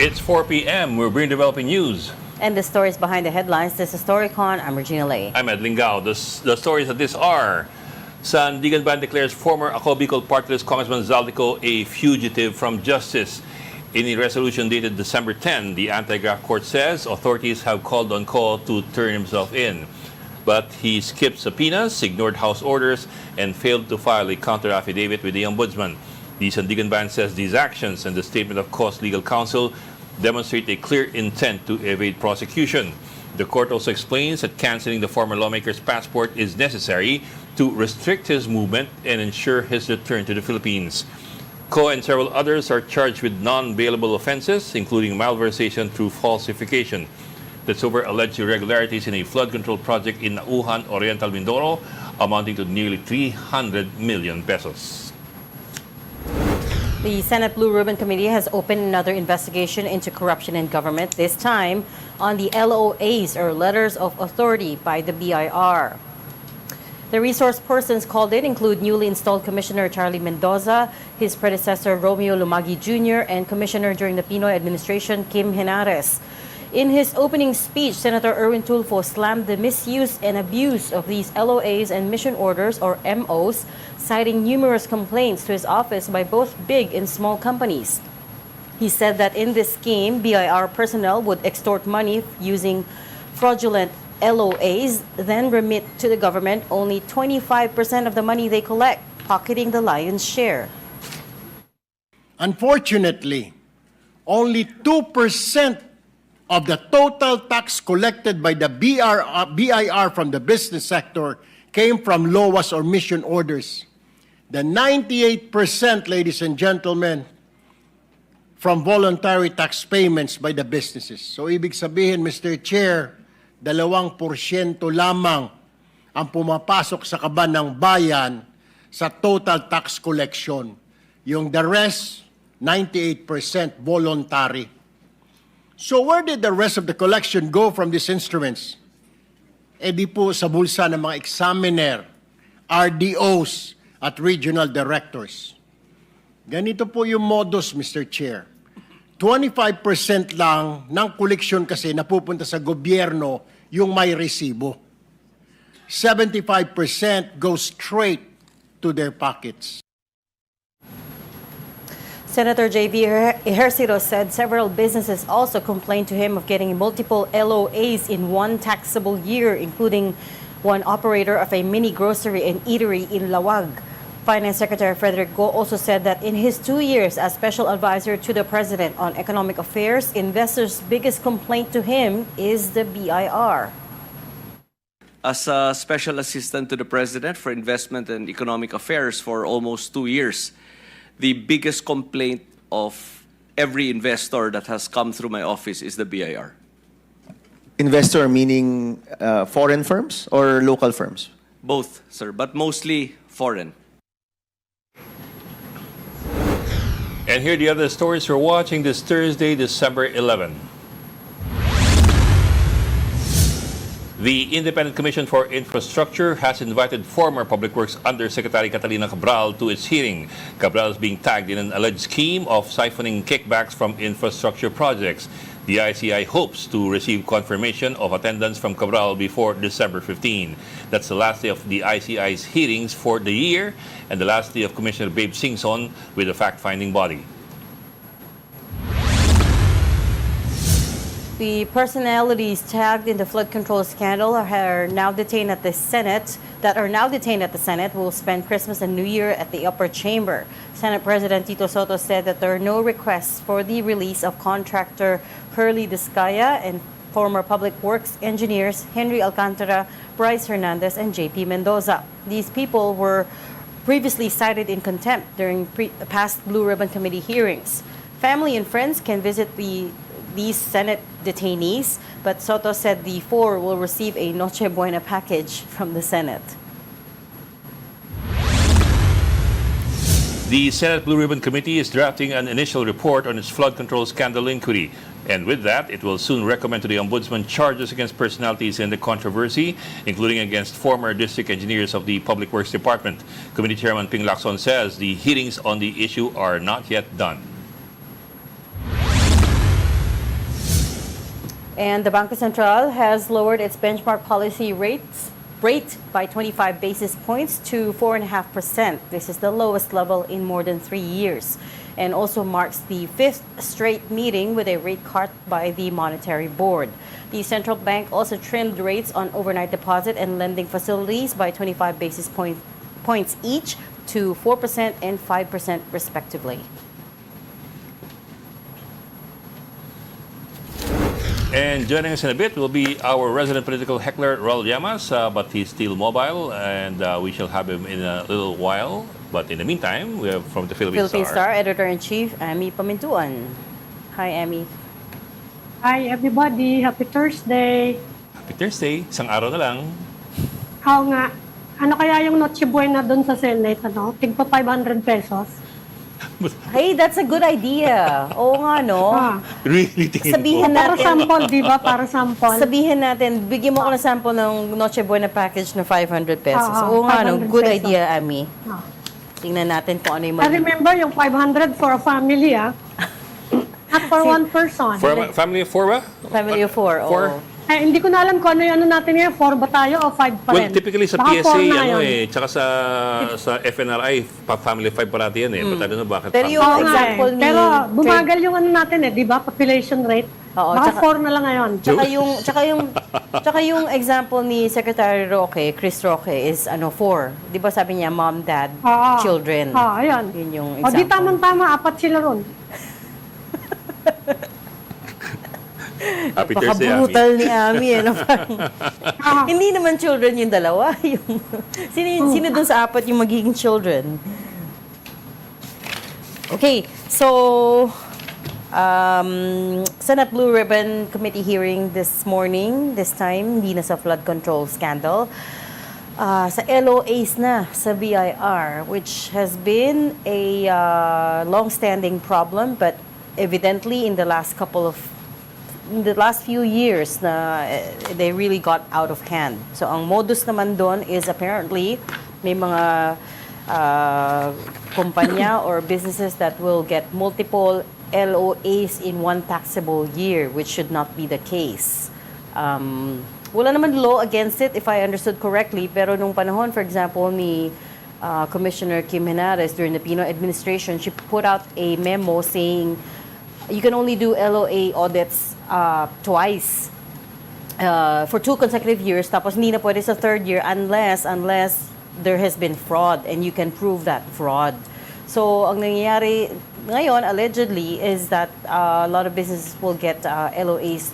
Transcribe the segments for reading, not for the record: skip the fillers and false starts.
It's 4 p.m. We're bringing developing news. And the stories behind the headlines. This is StoryCon. I'm Regina Lay. I'm Ed Lingao. The stories of this are: Sandiganban declares former Ako Bicol Party List Congressman Zaldico a fugitive from justice. In a resolution dated December 10, the Anti-Graft Court says authorities have called on Ko to turn himself in. But he skipped subpoenas, ignored House orders, and failed to file a counter-affidavit with the Ombudsman. The Sandiganban says these actions and the statement of Ko's legal counsel demonstrate a clear intent to evade prosecution. The court also explains that canceling the former lawmaker's passport is necessary to restrict his movement and ensure his return to the Philippines. Ko and several others are charged with non-bailable offenses, including malversation through falsification. That's over alleged irregularities in a flood control project in Nauhan, Oriental Mindoro, amounting to nearly 300 million pesos. The Senate Blue Ribbon Committee has opened another investigation into corruption in government, this time on the LOAs, or Letters of Authority, by the BIR. The resource persons called in include newly installed Commissioner Charlie Mendoza, his predecessor Romeo Lumagi Jr., and Commissioner during the Pinoy administration Kim Henares. In his opening speech, Senator Erwin Tulfo slammed the misuse and abuse of these LOAs and mission orders, or MOs, citing numerous complaints to his office by both big and small companies. He said that in this scheme, BIR personnel would extort money using fraudulent LOAs, then remit to the government only 25% of the money they collect, pocketing the lion's share. Unfortunately, only 2% of the total tax collected by the BIR from the business sector came from LOAs or mission orders. The 98%, ladies and gentlemen, from voluntary tax payments by the businesses. So ibig sabihin, Mr. Chair, 2% lamang ang pumapasok sa kaban ng bayan sa total tax collection. Yung the rest, 98% voluntary. So where did the rest of the collection go from these instruments? Di po sa bulsa ng mga examiner, RDOs, at regional directors. Ganito po yung modus, Mr. Chair. 25% lang ng koleksyon kasi napupunta sa gobyerno yung may resibo. 75% goes straight to their pockets. Senator J.V. Ejercito said several businesses also complained to him of getting multiple LOAs in one taxable year, including one operator of a mini grocery and eatery in Lawag. Finance Secretary Frederick Go also said that in his 2 years as special advisor to the President on Economic Affairs, investors' biggest complaint to him is the BIR. As a special assistant to the President for Investment and Economic Affairs for almost 2 years, the biggest complaint of every investor that has come through my office is the BIR. Investor meaning foreign firms or local firms? Both, sir, but mostly foreign. And here are the other stories we're watching this Thursday, December 11. The Independent Commission for Infrastructure has invited former Public Works Undersecretary Catalina Cabral to its hearing. Cabral is being tagged in an alleged scheme of siphoning kickbacks from infrastructure projects. The ICI hopes to receive confirmation of attendance from Cabral before December 15. That's the last day of the ICI's hearings for the year and the last day of Commissioner Babe Singson with the fact-finding body. The personalities tagged in the flood control scandal are now detained at the Senate. Will spend Christmas and New Year at the upper chamber. Senate President Tito Soto said that there are no requests for the release of contractor Hurley Discaya and former Public Works engineers Henry Alcantara, Bryce Hernandez, and JP Mendoza. These people were previously cited in contempt during past Blue Ribbon Committee hearings. Family and friends can visit these Senate detainees, but Soto said the four will receive a Noche Buena package from the Senate. The Senate Blue Ribbon Committee is drafting an initial report on its flood control scandal inquiry. And with that, it will soon recommend to the Ombudsman charges against personalities in the controversy, including against former district engineers of the Public Works Department. Committee Chairman Ping Lacson says the hearings on the issue are not yet done. And the Banco Central has lowered its benchmark policy rate by 25 basis points to 4.5%. This is the lowest level in more than 3 years, and also marks the fifth straight meeting with a rate cut by the Monetary Board. The central bank also trimmed rates on overnight deposit and lending facilities by 25 basis points each to 4% and 5% respectively. And joining us in a bit will be our resident political heckler, Raul Llamas, but he's still mobile, and we shall have him in a little while. But in the meantime, we have from the Philippine Star Editor-in-Chief, Amy Pamintuan. Hi, Amy. Hi everybody, happy Thursday. Happy Thursday, isang araw na lang. Oo nga, ano kaya yung Noche Buena doon sa Senate, ano? Tigpa 500 pesos. Hey, that's a good idea. Oo nga, no? Ah, Really tingin Sabihin mo? para natin, sample, di ba? Para sample. sabihin natin, bigyan mo ako ng sample ng Noche Buena package na 500 pesos. Oo nga, no? 500 Good pesos. idea, Amy. Ah. Tingnan natin kung ano yung I remember yung 500 for a family, ah. Not for one person. For a family of four ba? family of four. Four? Oo. Eh, hindi ko na alam kung ano yung ano natin ngayon, 4 ba tayo o 5 pa Well, rin? typically sa Baka PSA, 4 na ano yun. tsaka sa FNRI, family 5 parati yan eh. But I don't know bakit. Pero family- yung Oo nga example eh. ni Pero Trade- bumagal yung ano natin eh, di ba? Population rate. Oo, Baka tsaka- 4 na lang ngayon. Tsaka yung example ni Secretary Roque, Chris Roque, is 4. Di ba sabi niya, mom, dad, Oo. children. Oo, ayun. Yun yung O di example. tamang-tama, 4 sila ron. Happy Thursday, Ami. Napaka-brutal ni Ami. Ano, parang, Ah, hindi naman children yung dalawa. Sino dun sa 4 yung magiging children? Okay, so Senate Blue Ribbon Committee hearing this morning, this time, hindi na sa flood control scandal. Sa LOAs na, sa BIR, which has been a long-standing problem, but evidently in the last few years na they really got out of hand. So ang modus naman doon is apparently may mga kumpanya or businesses that will get multiple LOAs in one taxable year, which should not be the case. Wala naman law against it, if I understood correctly, pero nung panahon, for example, ni Commissioner Kim Henares during the Pinoy administration, she put out a memo saying you can only do LOA audits twice for 2 consecutive years, tapos hindi na pwede sa 3rd year unless there has been fraud and you can prove that fraud. So, ang nangyayari ngayon, allegedly, is that a lot of businesses will get LOAs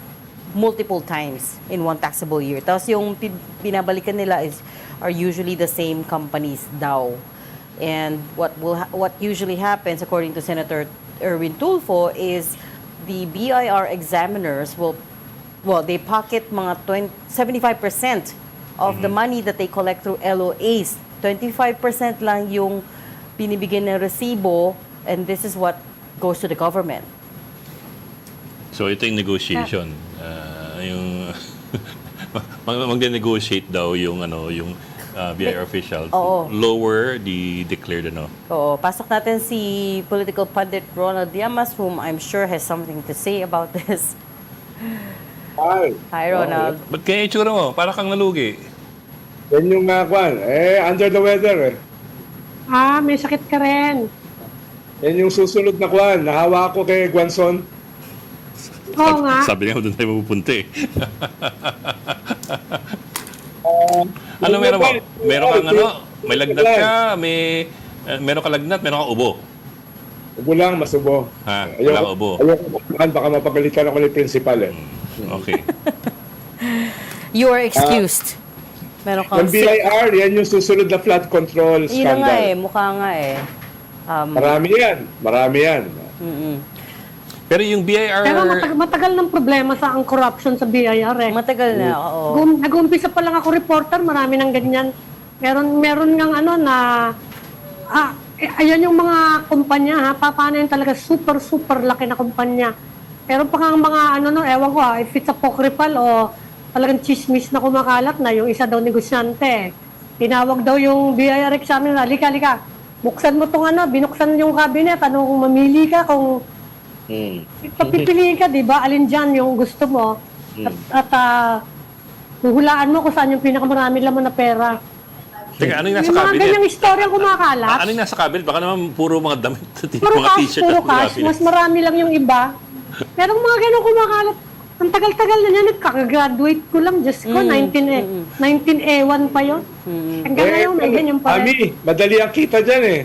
multiple times in one taxable year. Tapos yung binabalikan nila are usually the same companies daw. And what usually happens, according to Senator Erwin Tulfo, is the BIR examiners they pocket mga 75% of the money that they collect through LOAs. 25% lang yung binibigyan ng resibo, and this is what goes to the government. So ito yung negotiation. Yung mag-negotiate daw yung BIR official to Oo. lower the declared Oo, pasok natin si political pundit Ronald Llamas, whom I'm sure has something to say about this. Ay, Hi, Ronald. Ba't kaya itsura mo? Para kang nalugi. yan yung kwan. Under the weather eh. may sakit ka rin. Yan yung susunod na kwan. Nahawa ko kay Guanzon. Oo nga. Sabi nga doon tayo mapupunta eh. Ano meron mo? Meron kang may lagnat ka, meron ka lagnat, meron kang ubo. Ubo lang, masubo. Ha, wala ka ubo. Ayoko, baka mapagalitan ako ni principal eh. Okay. You are excused. Meron kang Yung BIR, yan yung susunod na flood control Yun na nga scandal. mukha nga Marami yan. Pero yung BIR... Pero matagal ng problema sa ang corruption sa BIR eh. matagal na, oo. Nag-uumpisa pa lang ako reporter, marami ng ganyan. Meron ngang ayan yung mga kumpanya ha, paano yun talaga super laki na kumpanya. Pero pa nga mga ewan ko if it's apocryphal o talagang chismis na kumakalat na yung isa daw negosyante. Tinawag daw yung BIR examiner, halika, buksan mo tong binuksan yung cabinet, kung mamili ka, kung papipili ka, di ba? Alin dyan yung gusto mo? At huhulaan mo kung saan yung pinakamarami laman na pera. Teka, ano yung nasa Yung mga cabinet? ganyang istoryang kumakalat. Ano yung nasa cabinet? Baka naman puro mga damit, Puro mga cash, t-shirt puro at mga cash. Mas marami lang yung iba. Pero mga ganun kumakalat. Ang tagal-tagal na niya, nagkakagraduate ko lang. Diyos ko, 19A1 pa yun. Hanggang ngayon, may ganyan pa rin. Ami, madali ang kita dyan eh.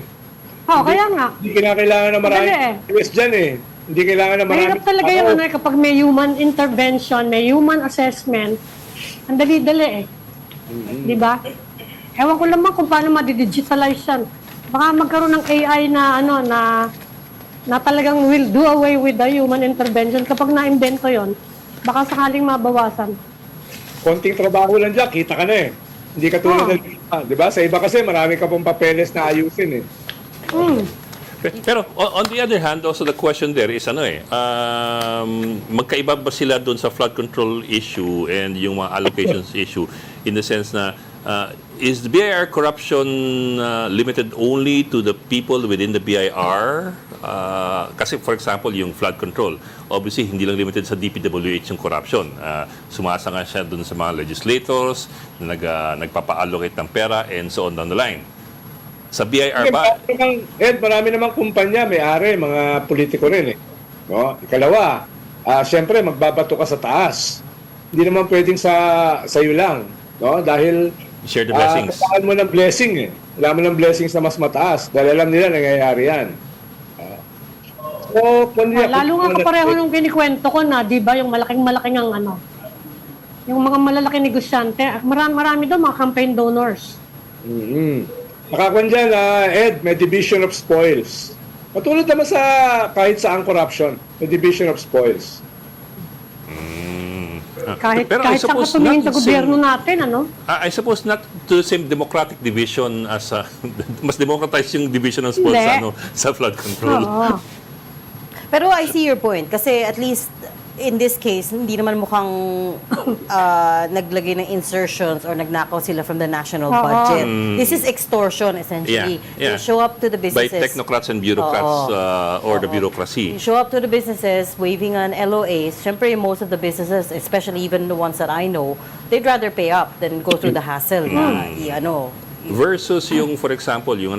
Kaya nga. Hindi kinakailangan na maraming Madali US dyan eh. Hindi kailangan na maraming Mahirap talaga yung ano, kapag may human intervention, may human assessment, ang dali-dali eh. Di ba? Ewan ko naman kung paano ma-digitalize yan. Baka magkaroon ng AI na ano na talagang will do away with the human intervention kapag na-invento yon. Baka sakaling mabawasan. konting trabaho lang dyan, kita ka na eh. Hindi ka tulad ng iba, di ba? Sa iba kasi marami ka pong papeles na ayusin eh. Pero on the other hand, also the question there is magkaiba ba sila doon sa flood control issue and yung mga allocations issue in the sense na is the BIR corruption limited only to the people within the BIR? Kasi for example, yung flood control, obviously hindi lang limited sa DPWH yung corruption. Sumasanga siya doon sa mga legislators na nagpapa-allocate ng pera and so on down the line. Sa BIR ba? Marami namang kumpanya, may-ari, mga politiko rin eh. No? Ikalawa, siyempre magbabato ka sa taas. Hindi naman pwedeng sa iyo lang. No? Dahil Share the blessings. kailangan mo ng blessing eh. Kailangan mo ng blessings na mas mataas. Dahil alam nila nangyayari yan. Lalo nga kapareho nung kinikwento ko na, di ba, yung malaking-malaking ang ano, yung mga malalaking negosyante, marami daw mga campaign donors. Nakakuan dyan, Ed, may division of spoils. Matulad naman sa kahit saang corruption, may division of spoils. Kahit I saan ka suppose tumingin not sa gobyerno natin, ano? I suppose not to the same democratic division as mas democratized yung division ng spoils Hindi. sa flood control. Oo. Pero I see your point. Kasi at least in this case, hindi naman mukhang naglagay ng insertions or nagnakaw sila from the national budget. This is extortion, essentially. Yeah. You show up to the By businesses. technocrats and bureaucrats or the bureaucracy. You show up to the businesses waving on LOAs. Siyempre, most of the businesses, especially even the ones that I know, they'd rather pay up than go through the hassle na Versus yung, for example, yung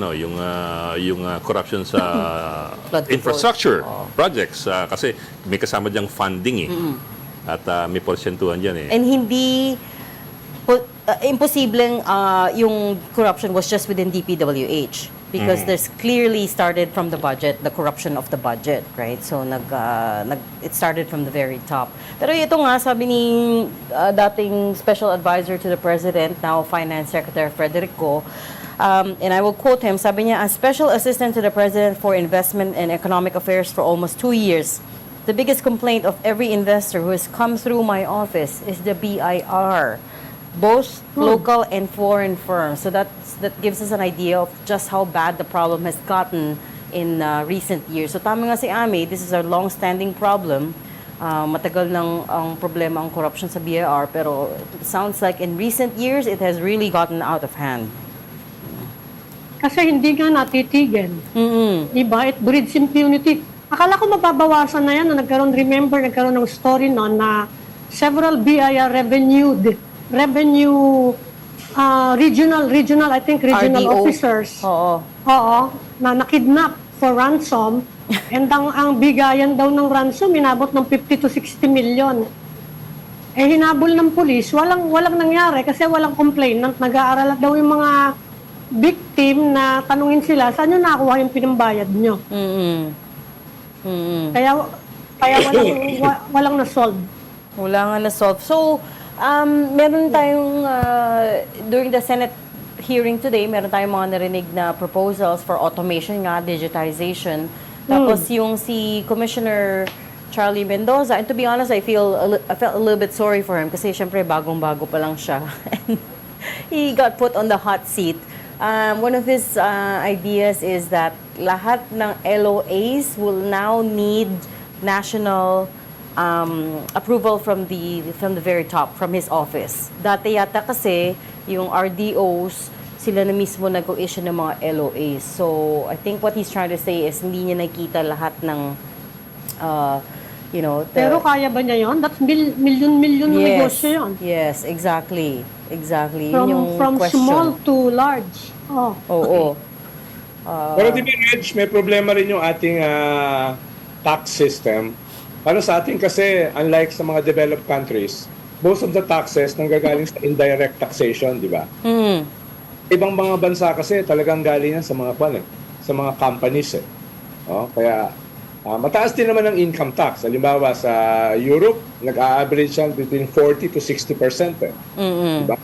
corruption sa Flood control. infrastructure projects kasi may kasama diyang funding at may porsyentuhan diyan And hindi imposibleng yung corruption was just within DPWH because there's clearly started from the budget, the corruption of the budget, right? So it started from the very top. Pero ito nga, sabi ni dating Special Advisor to the President, now Finance Secretary Frederick Go, and I will quote him, sabi niya, as Special Assistant to the President for Investment and Economic Affairs for almost 2 years, the biggest complaint of every investor who has come through my office is the BIR. Both local and foreign firms. So that gives us an idea of just how bad the problem has gotten in recent years. So tama nga si Ami, this is a long-standing problem. Matagal nang ang problema ang corruption sa BIR, pero it sounds like in recent years, it has really gotten out of hand. Kasi hindi nga natitigil. Diba? It breeds impunity. Akala ko mababawasan na yan na nagkaroon ng story noon na several BIR regional RDO. officers. Oo. Na nakidnap for ransom. And ang bigayan daw ng ransom, inabot ng 50 to 60 million. Hinabol ng pulis, walang nangyari kasi walang complainant. Nag-aaral daw yung mga victim na tanungin sila, saan nyo nakuha yung pinambayad nyo? Kaya walang na-solve. Wala nga na-solve. So, meron tayong, during the Senate hearing today, meron tayong mga narinig na proposals for automation nga, digitization. Tapos yung si Commissioner Charlie Mendoza, and to be honest, I felt a little bit sorry for him kasi syempre bagong-bago pa lang siya. And he got put on the hot seat. One of his ideas is that lahat ng LOAs will now need national approval from the very top, from his office. Dati yata kasi yung RDOs, sila na mismo nag-issue ng mga LOAs. So I think what he's trying to say is hindi niya nakita lahat ng Pero kaya ba niya yun? That's million na negosyo yun. Yes, exactly. Exactly. Yun yung From question. small to large. Oh. Oo. Pero di ba, Reg, may problema rin yung ating tax system. Para sa atin kasi, unlike sa mga developed countries, most of the taxes nanggagaling sa indirect taxation, di ba? Ibang mga bansa kasi talagang galing yan sa mga sa mga companies eh. Kaya mataas din naman ang income tax. Halimbawa sa Europe, nag-a-average yan between 40 to 60% eh. Diba?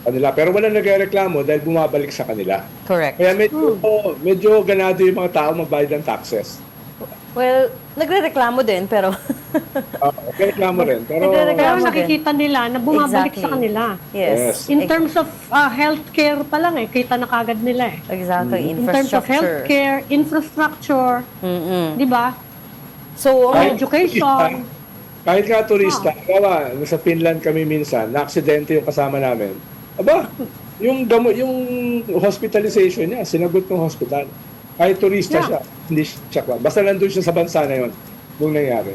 Kanila. Pero wala nagreklamo dahil bumabalik sa kanila. Correct. Kaya medyo ganado yung mga tao magbayad ng taxes. Well, nagrereklamo din, pero... Reklamo rin. Pero Pero Reklamo din. nakikita nila na bumabalik Exactly. sa kanila. Yes. In terms of healthcare pa lang kita na kagad nila eh. Exactly. In terms of healthcare, infrastructure, di ba? So, Education. kahit nga turista, sa Finland kami minsan, na-aksidente yung kasama namin. Aba, yung hospitalization niya, sinagot ng hospital. Kahit turista siya, hindi siya kwan. Basta nandun siya sa bansa na yun, nung nangyari.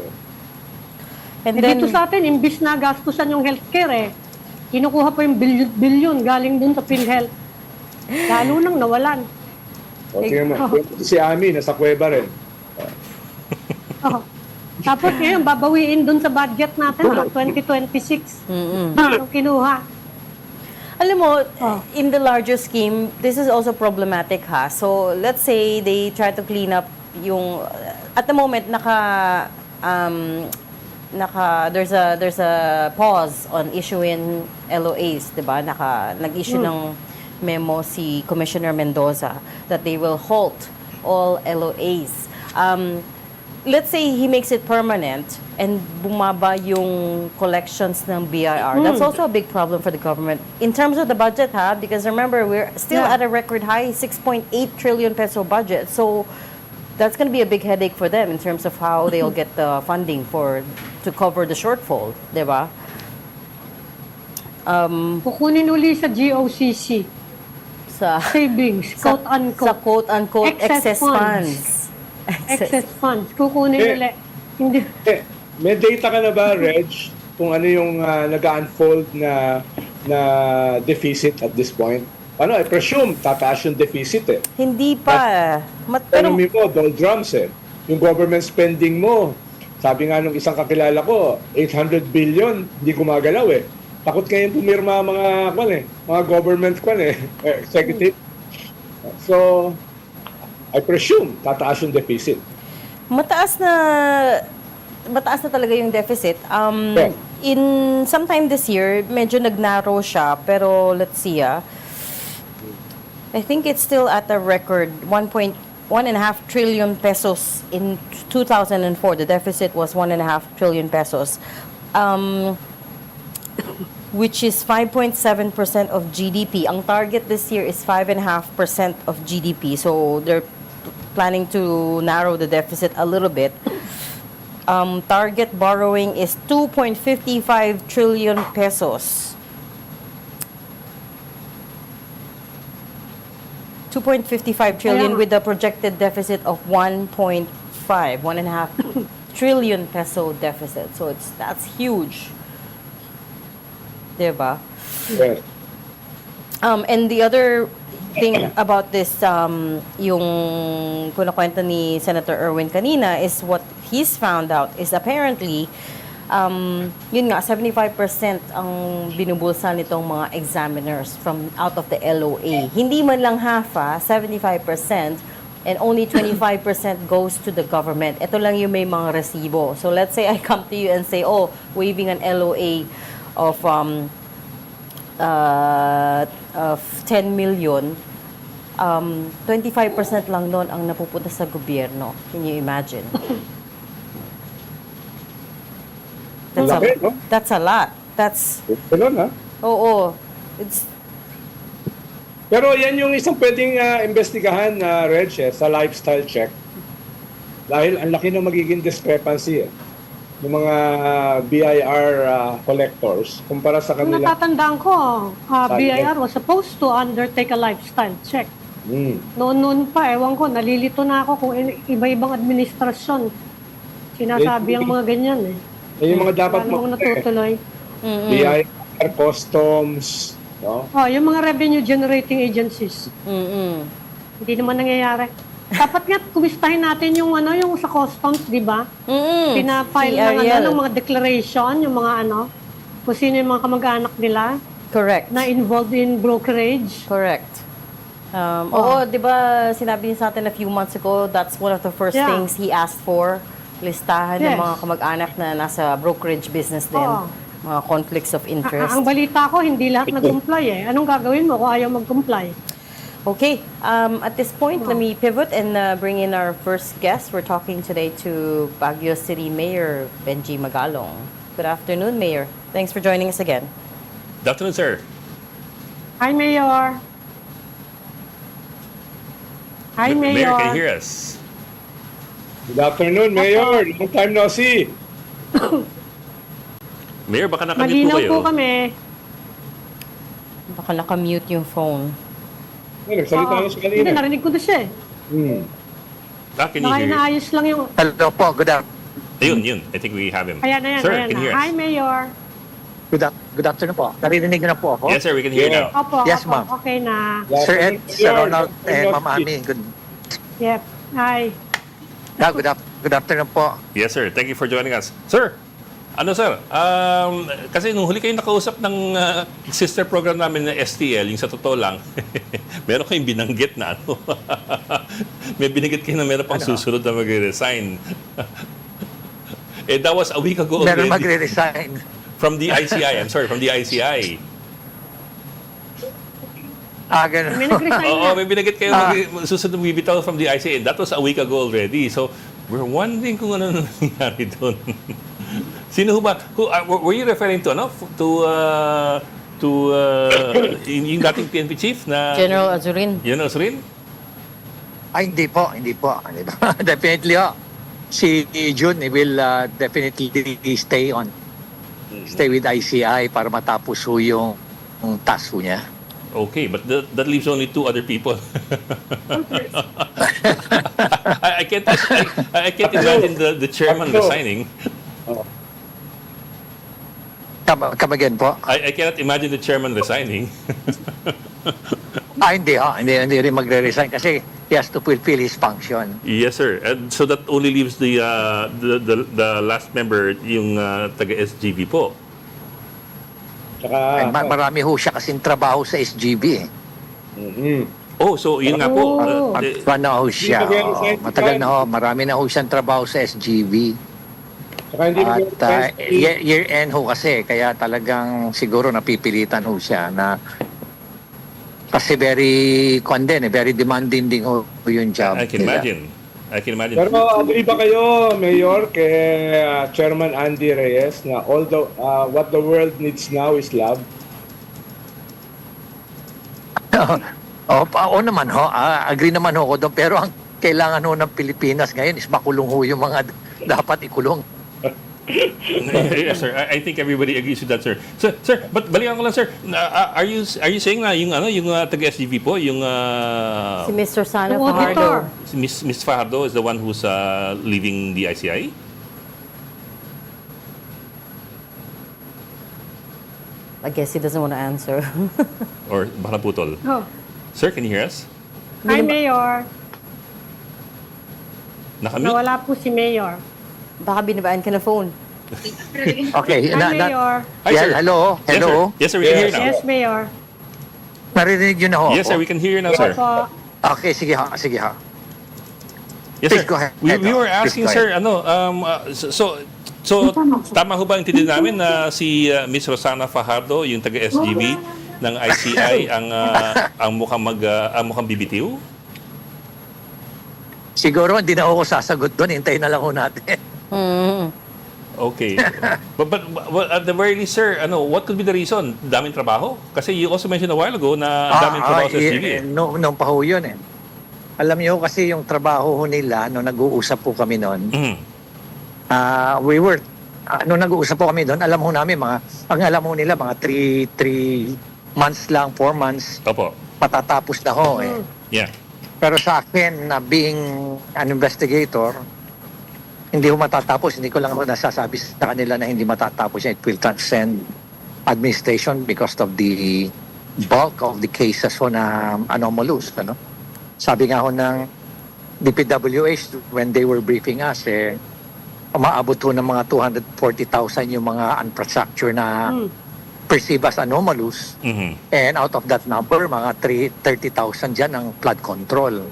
and Dito sa atin, imbis na gastusan yung healthcare kinukuha pa yung bilyon galing dun sa PhilHealth. Lalo nang nawalan. Okay mo. Si Ami, nasa kuweba rin. Oh. Tapos ngayon, babawiin dun sa budget natin, 2026. Yung kinuha. alam mo, Oh. in the larger scheme, this is also problematic ha. So, let's say they try to clean up yung... At the moment, there's a pause on issuing LOAs, 'di ba? Nag-issue ng memo si Commissioner Mendoza that they will halt all LOAs. Let's say he makes it permanent and bumaba yung collections ng BIR. That's also a big problem for the government in terms of the budget, because remember, we're still at a record high 6.8 trillion peso budget. So that's going to be a big headache for them in terms of how they'll get the funding to cover the shortfall, 'di ba? Kukunin uli sa GOCC. Sa Savings, sa quote-unquote. quote-unquote excess Excess funds. Excess funds. Kukunin Eh. ulit. Hindi. May data ka na ba, Reg, kung ano yung nag-unfold na deficit at this point? I presume, tataas yung deficit eh. Hindi pa. Pero Economy mo, doldrums eh. Yung government spending mo, sabi nga nung isang kakilala ko, 800 billion, hindi gumagalaw eh. Takot kayong pumirma mga government executive. So, I presume, tataas yung deficit. mataas na talaga yung deficit. Yeah. In sometime this year, medyo nag-narrow siya, pero let's see I think it's still at a record 1.5 trillion pesos in 2004. The deficit was 1.5 trillion pesos. Which is 5.7% of GDP. Ang target this year is 5.5% of GDP. So they're planning to narrow the deficit a little bit. Target borrowing is 2.55 trillion pesos. 2.55 trillion with a projected deficit of 1.5 trillion peso deficit. So that's huge. Diba? Yes. And the other thing about this, yung kunakwenta ni Senator Erwin kanina, is what he's found out is apparently, yun nga, 75% ang binubulsa nitong mga examiners from out of the LOA. Hindi man lang half, 75%, and only 25% goes to the government. Ito lang yung may mga resibo. So let's say I come to you and say, waiving an LOA of 10 million, 25% lang doon ang napupunta sa gobyerno. Can you imagine? Laki, no? That's a lot. That's, Ganun, ha? oo. It's, Pero yan yung isang pwedeng investigahan na Reg, sa lifestyle check. Dahil ang laki ng magiging discrepancy ng mga BIR collectors kumpara sa Kung kanila. natatandaan ko, BIR was supposed to undertake a lifestyle check. Noon pa, ewan ko, nalilito na ako kung iba-ibang administrasyon Sinasabi ang mga ganyan eh. Yung mga dapat Paano mong natutuloy? BIR, customs, no? Oh, yung mga revenue generating agencies. Mm-mm. Hindi naman nangyayari. Dapat nga kumistahin natin yung yung sa customs, di ba? Mm-mm. Pinafile Si ng Ariel. ng mga declaration, yung mga kung sino yung mga kamag-anak nila Correct. na involved in brokerage. Correct. Oo, di ba sinabi niya sa atin a few months ago, that's one of the first Yeah. things he asked for, listahan ng Yes. mga kamag-anak na nasa brokerage business din, Oo. mga conflicts of interest. Ang balita ko, hindi lahat nag-comply eh. Anong gagawin mo kung ayaw mag-comply? Okay, at this point, let me pivot and bring in our first guest. We're talking today to Baguio City Mayor Benji Magalong. Good afternoon, Mayor. Thanks for joining us again. Good afternoon, sir. Hi, Mayor. Hi, Mayor. Mayor, can you hear us? Good afternoon, Mayor. Long time no see. Mayor, baka nakamute po Malinaw kayo. po kami. Baka nakamute yung phone. Nagsalita na siya Hindi, kanina. narinig ko na siya eh. Can you Baka hear? inaayos lang yung... Hello po, good afternoon. Ayun. I think we have him. Ayan, Sir, ayan can you hear na. Hi, us? Mayor. Good afternoon po. Narinig niyo na po ako? Yes, sir, we can hear you Yeah. now. Opo, Yes, opo, ma'am. okay na. Sir Ed, Sir Ronald, Ma'am Ami, Yep. Hi. good afternoon po. Yes, sir. Thank you for joining us. Sir, sir? Kasi nung huli kayo nakausap ng sister program namin na STL, yung sa totoo lang, meron kayong binanggit na may binanggit kayo na meron pang susunod na mag-resign. That was a week ago Meron already. magre-resign. From the ICI. I'm sorry, from the ICI. Ganun. May nag-resign Oo, na. may binanggit kayo susunod na bibitaw from the ICI. And that was a week ago already. So, we're wondering kung ano nangyari doon. Sino ho ba? Were you referring to yung dating PNP chief na General Azurin. Yun, Osrin? Hindi po. Definitely, si June will definitely stay with ICI para matapos yung task niya. Okay, but that leaves only two other people. I can't imagine the chairman resigning. Come again po? I cannot imagine the chairman resigning. Hindi rin magre-resign kasi he has to fulfill his function. Yes, sir. And so that only leaves the last member, yung taga SGV po. Ay, Tsaka, marami ho siya kasing trabaho sa SGB. Oh, so yun nga po. Matagal na ho siya. Matagal na ho. Marami na ho siyang trabaho sa SGB. tsaka hindi mo At year-end ho kasi, kaya talagang siguro napipilitan ho siya na kasi very demanding din ho yung job. I can nila. imagine. Pero agree ba kayo, Mayor, kay Chairman Andy Reyes na what the world needs now is love? Oo naman ho. Agree naman ho ko doon. Pero ang kailangan ho ng Pilipinas ngayon is makulong ho yung mga dapat ikulong. Yes, sir. I think everybody agrees with that, sir. Sir, but balikan ko lang, sir. Are you saying na yung taga SGV po, yung Si Mr. Sana Yung auditor. Fajardo. Miss Fajardo is the one who's leaving the ICI? I guess he doesn't want to answer. Or baka putol? Oh. Sir, can you hear us? Hi, Mayor. Nakamute? Nawala po si Mayor. Baka binabaan ka na phone. Okay. Hi, Mayor. Hi, sir. Hello. Yes, sir. Yes, sir. We can hear you now. Yes, Mayor. Narinig yun na ho. Yes, sir. We can hear you now, sir. Opo. Okay, sige ha. Yes, Please sir. go ahead. We were asking, Please go sir, so tama ho ba intindihin namin na si Miss Rosana Fajardo, yung taga SGV ng ICI, ang mukhang bibitiw? Siguro hindi na ako sasagot doon. Hintayin na lang ho natin. Okay. but at the very least, sir, what could be the reason? Daming trabaho? Kasi you also mentioned a while ago na daming trabaho sa SGV. Nung pa ho yun eh. Alam niyo kasi yung trabaho ho nila, nung nag-uusap po kami noon, nung nag-uusap po kami doon, alam ho namin, ang alam ho nila, mga 3 months lang, 4 months, Opo. patatapos na ho eh. Yeah. Pero sa akin, na being an investigator, hindi ho matatapos. Hindi ko lang ho nasasabi sa kanila na hindi matatapos yan. It will transcend administration because of the bulk of the cases ho na anomalous. Ano? Sabi nga ho ng DPWH when they were briefing us, umaabot ho ng mga 240,000 yung mga infrastructure na perceived as anomalous. And out of that number, mga 30,000 dyan ang flood control.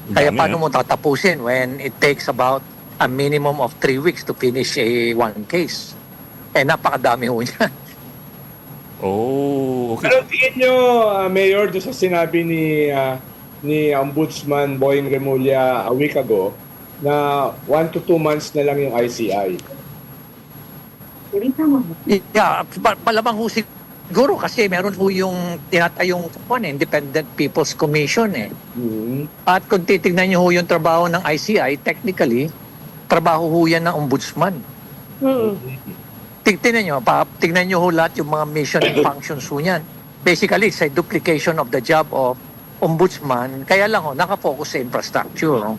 Kaya Dami, paano mo tatapusin when it takes about a minimum of 3 weeks to finish one case? Napakadami ho niyan. Oh, okay. Pero tingin nyo, Mayor, doon sa sinabi ni Ombudsman Boying Remulla a week ago, na 1 to 2 months na lang yung ICI. Yeah, malamang ho siguro kasi meron ho yung tinatayong Independent People's Commission At kung titignan niyo ho yung trabaho ng ICI, technically, trabaho ho yan ng ombudsman. Tignan niyo ho lahat yung mga mission and functions ho niyan. Basically, it's a duplication of the job of ombudsman. Kaya lang ho, nakafocus sa infrastructure.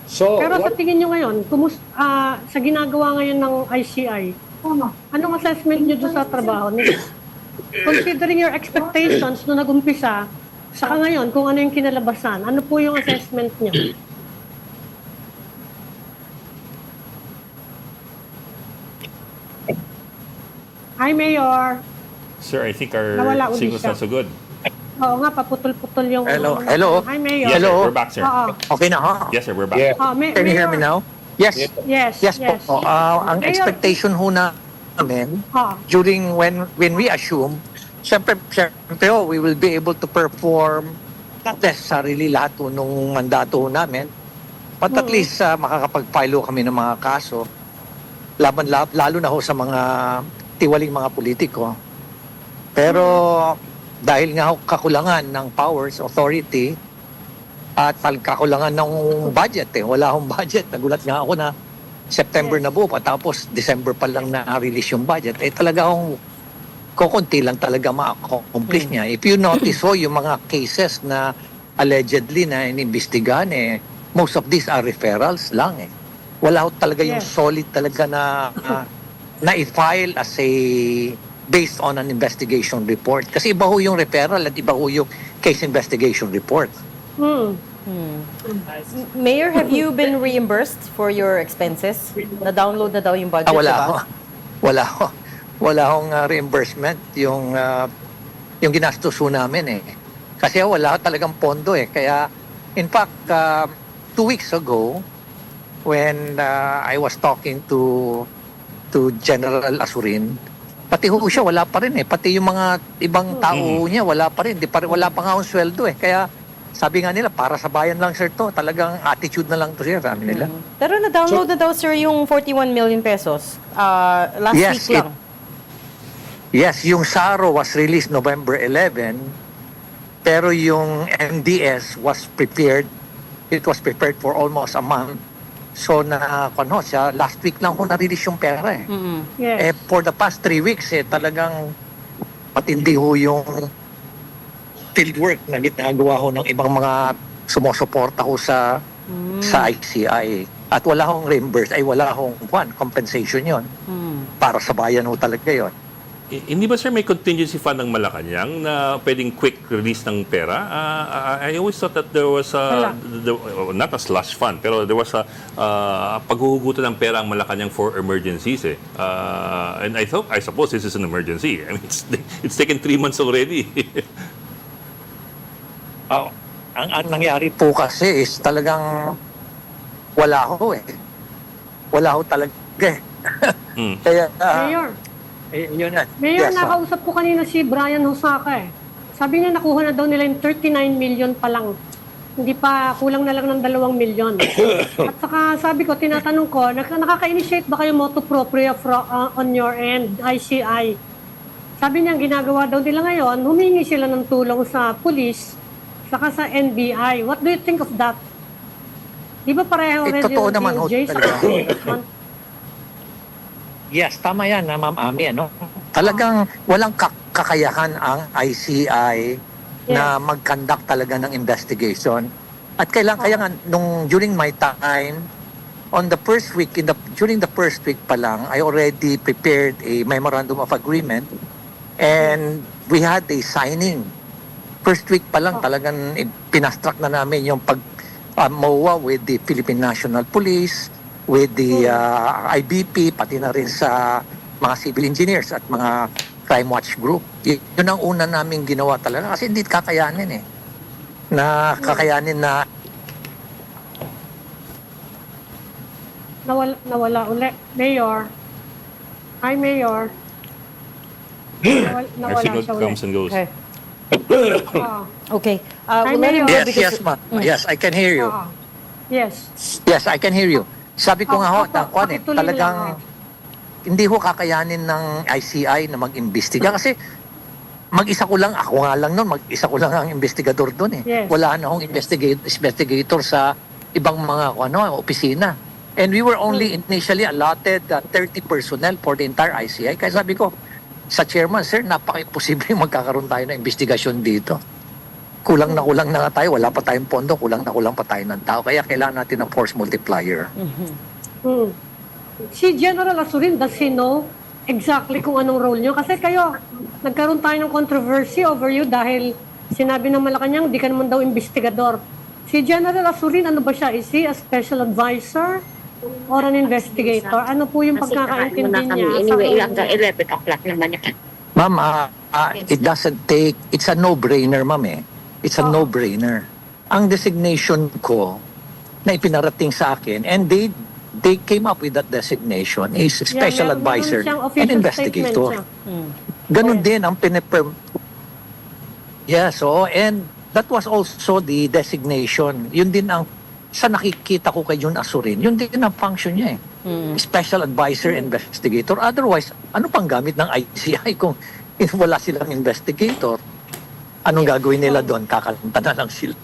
So, Pero sa tingin nyo ngayon, sa ginagawa ngayon ng ICI, anong assessment nyo doon sa trabaho nila? Considering your expectations nung nag-umpisa, saka ngayon, kung ano yung kinalabasan, ano po yung assessment nyo? Hi, Mayor. Sir, I think our Nawala ulit signal's siya. not so good. Oo nga, paputol-putol yung... Hello, hello. Hi, Mayor. Yes, Hello? sir. We're back, sir. Oo. Okay na ho? Yes, sir. We're back. Yeah. Can you hear me now? Yes. Yes, Yes po. Ang Mayor, expectation ho namin Ah. during when we assume, syempre ho, we will be able to perform not necessarily lahat ho nung mandato ho namin, but at least makakapag-file ho kami ng mga kaso lalo na ho sa mga tiwaling mga politiko. Pero dahil nga ho kakulangan ng powers, authority, at kakulangan ng budget wala akong budget. Nagulat nga ako na September na buo pa, tapos December pa lang na-release yung budget. Talaga akong kukunti lang talaga ma-accomplish niya. If you notice ho, yung mga cases na allegedly na inimbestigahan, most of these are referrals lang. Wala ho talaga yung Yes. solid talaga na i-file as a based on an investigation report. Kasi iba ho yung referral at iba ho yung case investigation report. Mayor, have you been reimbursed for your expenses? Na-download na daw yung budget, Wala diba? ho. Wala hong reimbursement yung ginastos ho namin Kasi wala talagang pondo Kaya in fact 2 weeks ago when I was talking to General Asurin, pati ho siya wala pa rin pati yung mga ibang tao niya wala pa rin, wala pa nga ang sweldo Kaya sabi nga nila, para sa bayan lang sir to, talagang attitude na lang to sir, sabi nila. Pero na-download na daw, sir, yung 41 million pesos. Last Yes, week lang. Yes, yung SARO was released November 11, pero yung MDS was prepared, it was prepared for almost a month. So siya, last week lang ko na-release yung pera Yes. For the past 3 weeks talagang patindi ho yung fieldwork na ginagawa ho ng ibang mga sumusuporta ho sa ICI. At wala hong reimburse, wala hong compensation yon para sa bayan ho talaga yon. Hindi ba, sir, may contingency fund ng Malacanang na pwedeng quick release ng pera? I always thought that there was not a slush fund, pero there was a paghuhugutan ng pera ang Malacanang for emergencies. And I suppose this is an emergency. I mean, it's taken 3 months already. Ang nangyari po kasi is talagang wala ho Wala ho talaga Kaya, Mayor, yun na. Mayor, Yes, ma'am. nakausap ko kanina si Brian Hosaka Sabi niya nakuha na daw nila yung 39 million pa lang. Hindi pa, kulang na lang ng 2 million. At saka sabi ko, tinatanong ko, nakaka-initiate ba kayo motu proprio on your end, ICI? Sabi niya, ang ginagawa daw nila ngayon, humingi sila ng tulong sa police, saka sa NBI. What do you think of that? Di ba pareho rin totoo yung naman ho DOJ sa talaga. Yes, tama yan Ma'am Ami. Talagang walang kakayahan ang ICI na mag-conduct talaga ng investigation. At kaya nga during my time, on the first week, during the first week pa lang, I already prepared a memorandum of agreement and we had a signing. First week pa lang talagang pinastruck na namin yung MOA with the Philippine National Police, with the IBP, pati na rin sa mga civil engineers at mga crime watch group. Yun ang una namin ginawa talaga kasi hindi kakayanin na Nawala uli. Mayor. Hi, Mayor. Our Nawala signal siya uli. comes and goes. Okay. Oo. Okay. Hi, We'll let him Mayor. go yes, because... yes, yes, I can hear you. Oo. Yes. Yes, I can hear you. Sabi ko nga ho, Pakituloy talagang lang, hindi ho kakayanin ng ICI na mag-imbestiga kasi mag-isa ko lang, ako nga lang noon, mag-isa ko lang ang investigador doon eh. Yes. Wala na akong investigator sa ibang mga opisina. And we were only initially allotted 30 personnel for the entire ICI. Kaya sabi ko, sa chairman, sir, napaka-imposible magkakaroon tayo ng investigasyon dito. Kulang na nga tayo, wala pa tayong pondo, kulang pa tayo ng tao. Kaya kailangan natin ng force multiplier. Hmm. Si General Asurin, does he know exactly kung anong role nyo? Kasi kayo, nagkaroon tayo ng controversy over you dahil sinabi ng Malacanang, di ka naman daw investigador. Si General Asurin, ano ba siya? Is he a special advisor or an investigator? Ano po yung Kasi kakain pagkakaintindi muna kami. niya? Anyway, hanggang 11 o'clock naman yan. Ma'am, it doesn't take, it's a no-brainer, ma'am eh. It's a no-brainer. Ang designation ko na ipinarating sa akin, and they came up with that designation, is special meron advisor siyang and official investigator. statement Ganon din ang Yeah, so, and that was also the designation. Yun din ang, sa nakikita ko kay Jun Asurin, yun din ang function niya eh. Special advisor, investigator. Otherwise, ano pang gamit ng ICI kung wala silang investigator? Anong gagawin nila doon? Kakalanta na lang sila.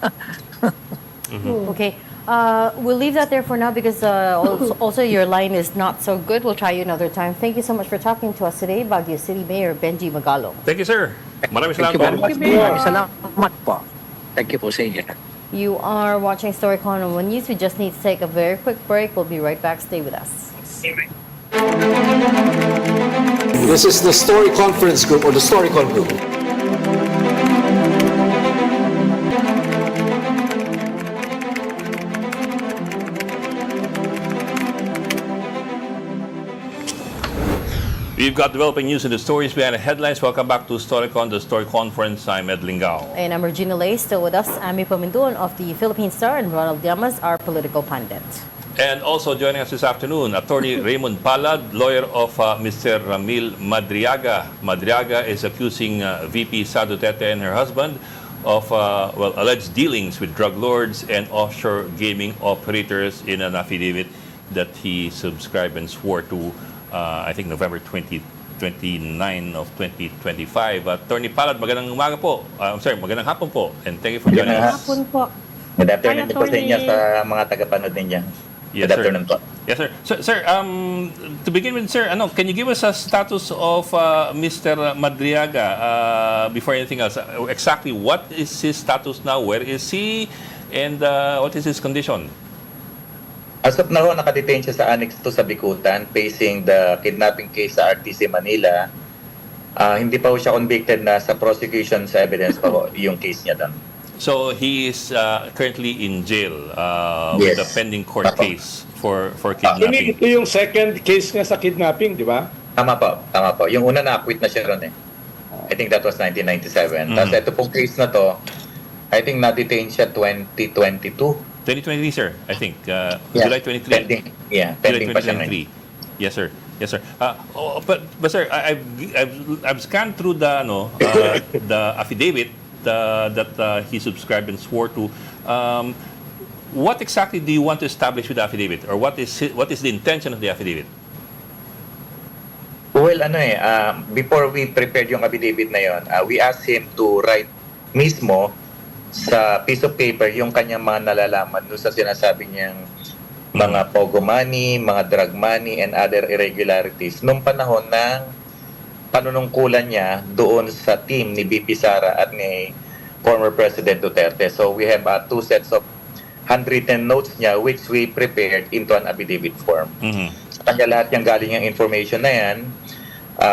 Okay. We'll leave that there for now because also your line is not so good. We'll try you another time. Thank you so much for talking to us today, Baguio City Mayor Benji Magalong. Thank you, sir. Maraming Thank you salamat very po. much. Maraming salamat po. Thank you po sa inyo. You are watching Storycon on One News. We just need to take a very quick break. We'll be right back. Stay with us. This is the Story Conference Group or the Storycon Group. We've got developing news in the stories behind the headlines. Welcome back to Storycon, the Story Conference. I'm Ed Lingao. And I'm Regina Lay. Still with us, Ami Paminduan of the Philippine Star and Ronald Llamas, our political pundit. And also joining us this afternoon, Attorney Raymond Palad, lawyer of Mr. Ramil Madriaga. Madriaga is accusing VP Sara Duterte and her husband of alleged dealings with drug lords and offshore gaming operators in an affidavit that he subscribed and swore to, I think, November 29 of 2025. Attorney Palad, magandang umaga po. Magandang hapon po. And thank you for joining us. Hapon po. Good afternoon Hi, po sa inyo Attorney. sa mga tagapanood ninyo. Yes, Good sir. afternoon po. Yes, sir. Sir, to begin with, sir, can you give us a status of Mr. Madriaga before anything else? Exactly what is his status now? Where is he? And what is his condition? As of now, nakadetain siya sa Annex 2 sa Bikutan facing the kidnapping case sa RTC Manila. Hindi pa po siya convicted na sa prosecution sa evidence pa po yung case niya doon. So he is currently in jail with a Yes. pending court Apo. case for Actually, kidnapping. ito yung second case nga sa kidnapping, di ba? Tama po. Yung una na-acquit na siya ron eh. I think that was 1997. Tapos ito pong case na to, I think na-detain siya 2022. 2023, sir, I think. Yeah. July 23. Pending pa siya ngayon. 2023. Yes, sir. Yes, sir. But sir, I've scanned through the the affidavit that he subscribed and swore to. What exactly do you want to establish with the affidavit, or what is the intention of the affidavit? Well, before we prepared yung affidavit na yon, we asked him to write mismo sa piece of paper yung kanyang mga nalalaman doon sa sinasabi niyang mga pogo money, mga drug money, and other irregularities nung panahon ng panunungkulan niya doon sa team ni VP Sara at ni former President Duterte. So we have two sets of handwritten notes niya which we prepared into an affidavit form. Mhm. Sa kanya lahat yung galing yung information na yan.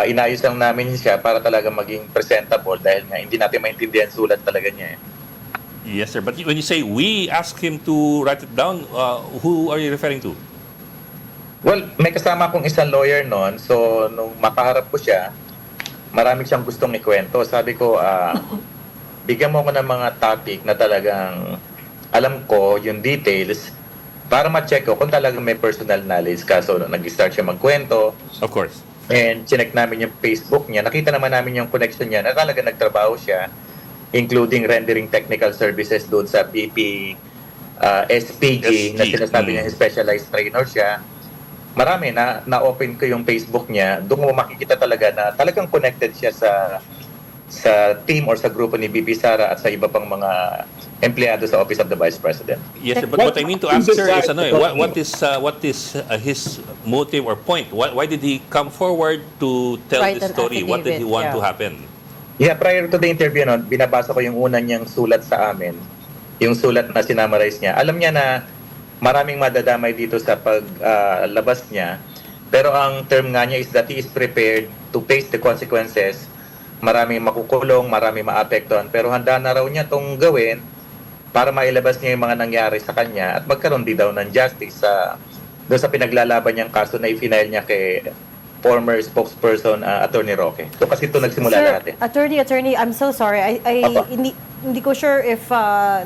Inayos lang namin siya para talaga maging presentable dahil nga hindi natin maintindihan sulat talaga niya. Yes, sir. But when you say we ask him to write it down, who are you referring to? Well, may kasama akong isang lawyer noon. So, nung makaharap ko siya, marami siyang gustong ikwento. Sabi ko, bigyan mo ko ng mga topic na talagang alam ko yung details para ma-check ko kung talagang may personal knowledge ka. So, nag-start siya magkwento. Of course. And chinek namin yung Facebook niya. Nakita naman namin yung connection niya na talaga nagtrabaho siya, including rendering technical services doon sa BP SPG na sinasabi niya specialized trainer siya. Marami na-open ko yung Facebook niya. Doon mo makikita talaga na talagang connected siya sa team or sa grupo ni BP Sara at sa iba pang mga empleyado sa Office of the Vice President. Yes, sir. But what I mean to ask, sir, is what is his motive or point? Why did he come forward to tell Write this an story? What did he affidavit, want yeah. to happen? Yeah, prior to the interview noon, binabasa ko yung una niyang sulat sa amin. Yung sulat na sinamarize niya. Alam niya na maraming madadamay dito sa paglabas niya. Pero ang term nga niya is that he is prepared to face the consequences. Maraming makukulong, maraming maapektuhan. Pero handa na raw niya itong gawin para mailabas niya yung mga nangyari sa kanya at magkaroon din daw ng justice doon sa pinaglalaban niyang kaso na i-file niya kay former spokesperson Attorney Roque. So kasi ito nagsimula Sir, lahat eh. Attorney, I'm so sorry. Apa. Hindi ko sure if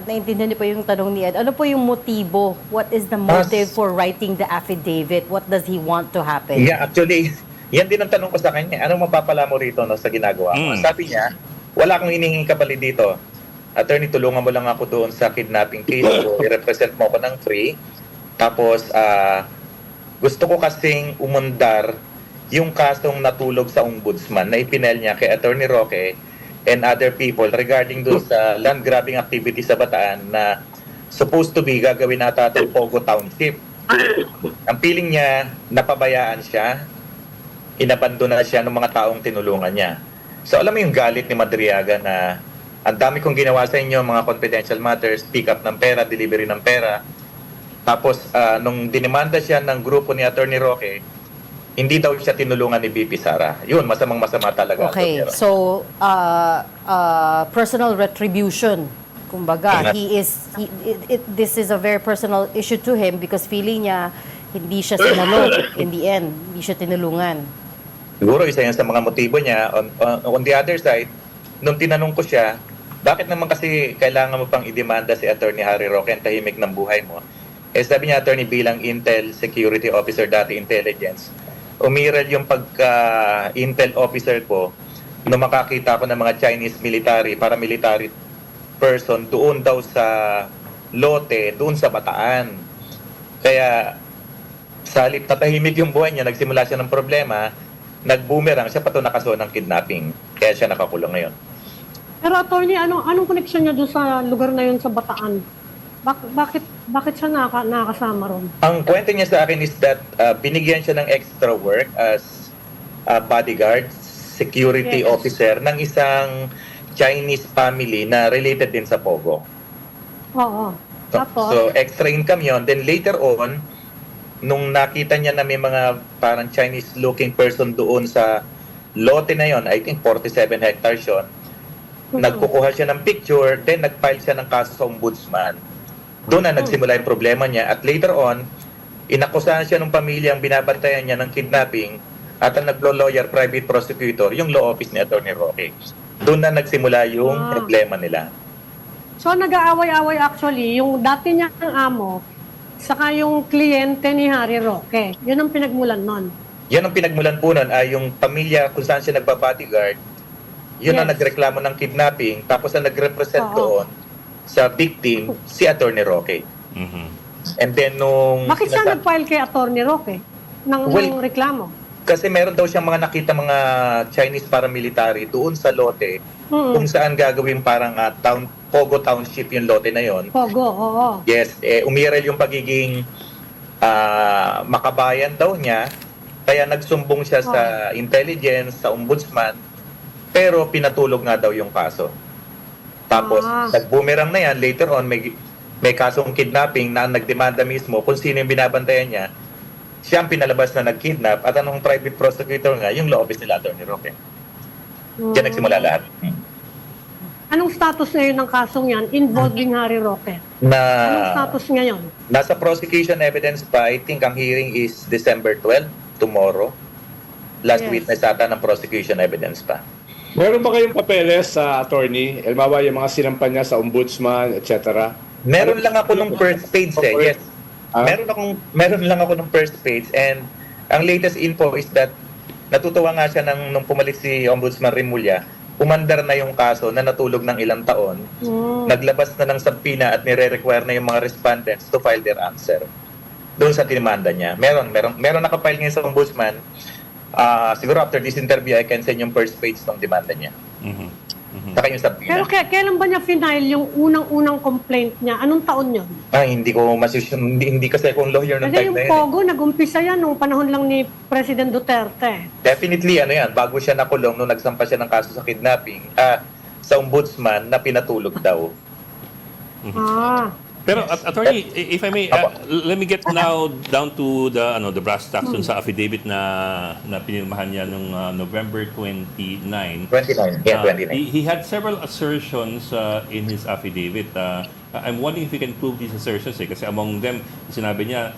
naintindihan niyo po yung tanong ni Ed. Ano po yung motibo? What is the motive for writing the affidavit? What does he want to happen? Yeah, actually, yan din ang tanong ko sa kanya. Anong mapapala mo rito sa ginagawa mo? Sabi niya, wala akong hinihinging kapalit dito. Attorney, tulungan mo lang ako doon sa kidnapping case ko. I-represent mo ako ng free. Tapos, gusto ko kasing umundar yung kasong natulog sa ombudsman na ipinel niya kay Attorney Roque and other people regarding doon sa land grabbing activity sa Bataan na supposed to be gagawin nata itong Pogo Township. Ang feeling niya, napabayaan siya, inabandona siya ng mga taong tinulungan niya. So alam mo yung galit ni Madriaga na ang dami kong ginawa sa inyo, mga confidential matters, pick up ng pera, delivery ng pera. Tapos nung dinimanda siya ng grupo ni Attorney Roque, hindi daw siya tinulungan ni BP Sara. Yun, masama talaga. Okay, Attorney. so personal retribution. Kumbaga, this is a very personal issue to him because feeling niya hindi siya sinalo in the end, hindi siya tinulungan. Siguro isa yan sa mga motibo niya. On the other side, nung tinanong ko siya, bakit naman kasi kailangan mo pang idemanda si Attorney Harry Roque ang tahimik ng buhay mo? Eh sabi niya, Attorney, bilang Intel Security Officer, dati Intelligence, umiral yung pagka-Intel Officer ko nung makakita ko ng mga Chinese military, paramilitary person doon daw sa lote, doon sa Bataan. Kaya sa halip na tahimik yung buhay niya, nagsimula siya ng problema, nag-boomerang siya pato nakaso ng kidnapping. Kaya siya nakakulong ngayon. Pero attorney, anong connection niya doon sa lugar na yun sa Bataan? Bakit siya nakakasama ron? Ang kwento niya sa akin is that binigyan siya ng extra work as bodyguard, security officer ng isang Chinese family na related din sa Pogo. Oo. Tapos? So extra income yon. Then later on, nung nakita niya na may mga parang Chinese-looking person doon sa lote na yon, I think 47 hectares yun, nagkukuha siya ng picture, then nag-file siya ng kaso sa ombudsman. Doon na nagsimula yung problema niya. At later on, inakusahan siya ng pamilyang binabantayan niya ng kidnapping at ang naglo-lawyer, private prosecutor, yung law office ni Attorney Roque. Doon na nagsimula yung problema nila. So nag-aaway-away actually, yung dati niyang amo, saka yung kliyente ni Harry Roque. Yun ang pinagmulan nun. Yan ang pinagmulan po nun ay yung pamilya kung saan siya nagpa-bodyguard, yun ang nagreklamo ng kidnapping, tapos ang nagrepresent doon sa victim, si Attorney Roque. And then nung... Bakit siya nag-file kay Attorney Roque ng reklamo? Kasi meron daw siyang mga nakita mga Chinese paramilitary doon sa lote kung saan gagawin parang Pogo Township yung lote na yon. Pogo, oo. Yes, umiral yung pagiging makabayan daw niya, kaya nagsumbong siya sa intelligence, sa ombudsman, pero pinatulog nga daw yung kaso. Tapos, nag-boomerang na yan, later on, may kasong kidnapping na ang nagdemanda mismo kung sino yung binabantayan niya, siya ang pinalabas na nag-kidnap at anong private prosecutor nga, yung law office nila, Atty. Roque. Diyan nagsimula lahat. Anong status ngayon ng kasong yan involving Harry Roque? Anong status ngayon? Nasa prosecution evidence pa, I think ang hearing is December 12, tomorrow. Last Yes. witness ata ng prosecution evidence pa. Meron ba kayong papeles sa attorney? Elmawa, yung mga sinampan niya sa ombudsman, etc. Meron lang ako nung first page Yes. Meron lang ako nung first page and ang latest info is that natutuwa nga siya nung pumalit si Ombudsman Remulla, umandar na yung kaso na natulog ng ilang taon. Naglabas na ng subpoena at nire-require na yung mga respondents to file their answer doon sa tinimanda niya. Meron nakapile ngayon sa Ombudsman. Siguro after this interview, I can send yung first page ng demanda niya. Saka yung subpoena. Pero kailan ba niya final yung unang-unang complaint niya? Anong taon yun? Hindi ko hindi kasi akong lawyer nung Kasi time yung na yun. Pogo, nag-umpisa yan nung panahon lang ni President Duterte. Definitely, bago siya nakulong, nung nagsampa siya ng kaso sa kidnapping, sa ombudsman na pinatulog daw. Pero attorney, if I may, let me get now down to the brass tacks dun sa affidavit na pinirmahan niya nung November 29. 29. Yeah, 29. He had several assertions in his affidavit. I'm wondering if we can prove these assertions kasi among them, sinabi niya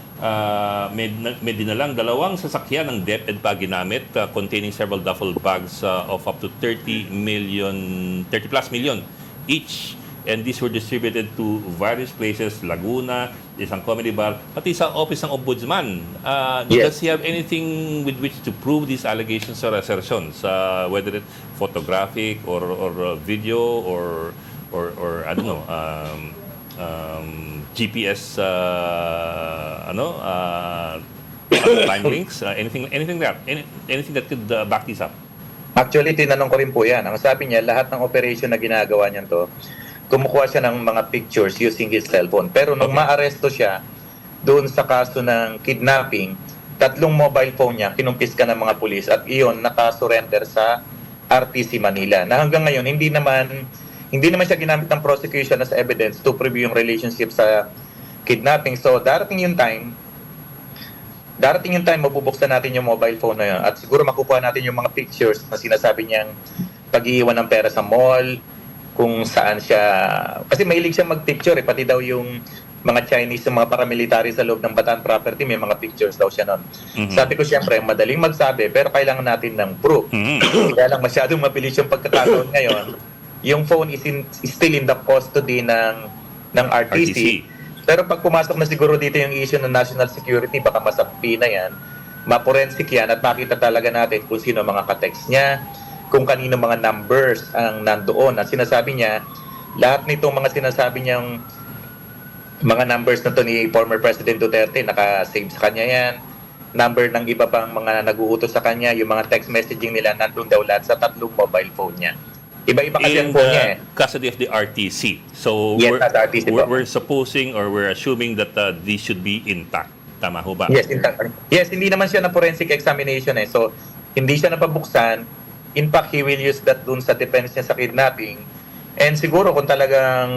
may dinalang 2 sasakyan ng DepEd pa ginamit containing several duffel bags of up to 30 plus million each. And these were distributed to various places, Laguna, isang comedy bar, pati sa office ng ombudsman. Does he have anything with which to prove these allegations or assertions? Whether it's photographic or video or I don't know, GPS, time links, anything that could back this up? Actually, tinanong ko rin po yan. Ang sabi niya, lahat ng operation na ginagawa niya to, kumukuha siya ng mga pictures using his cellphone. Pero nung maaresto siya doon sa kaso ng kidnapping, 3 mobile phone niya kinumpis ka ng mga pulis at iyon nakasurrender sa RTC Manila. Na hanggang ngayon, hindi naman siya ginamit ng prosecution as evidence to prove yung relationship sa kidnapping. So, darating yung time, mabubuksan natin yung mobile phone na yun at siguro makukuha natin yung mga pictures na sinasabi niyang pag-iiwan ng pera sa mall, kung saan siya, kasi mahilig siya mag-picture pati daw yung mga Chinese, yung mga paramilitary sa loob ng Bataan property, may mga pictures daw siya nun. Sabi ko siyempre, madaling magsabi, pero kailangan natin ng proof. Kaya lang masyadong mabilis yung pagkakataon ngayon. Yung phone is still in the custody ng RTC. Pero pag pumasok na siguro dito yung issue ng national security, baka masakpi na yan, maporensik yan at makita talaga natin kung sino mga ka-text niya, kung kanino mga numbers ang nandoon. At sinasabi niya, lahat nitong mga sinasabi niyang mga numbers na to ni former President Duterte, naka-save sa kanya yan. Number ng iba pang mga nag-uutos sa kanya, yung mga text messaging nila, nandun daw lahat sa 3 mobile phone niya. Iba-iba kasi ang phone niya Custody of the RTC. So yes, RTC we're supposing or we're assuming that these should be intact. Tama ho ba? Yes, intact. Yes, hindi naman siya na forensic examination So, hindi siya napabuksan. In fact, he will use that dun sa defense niya sa kidnapping. And siguro kung talagang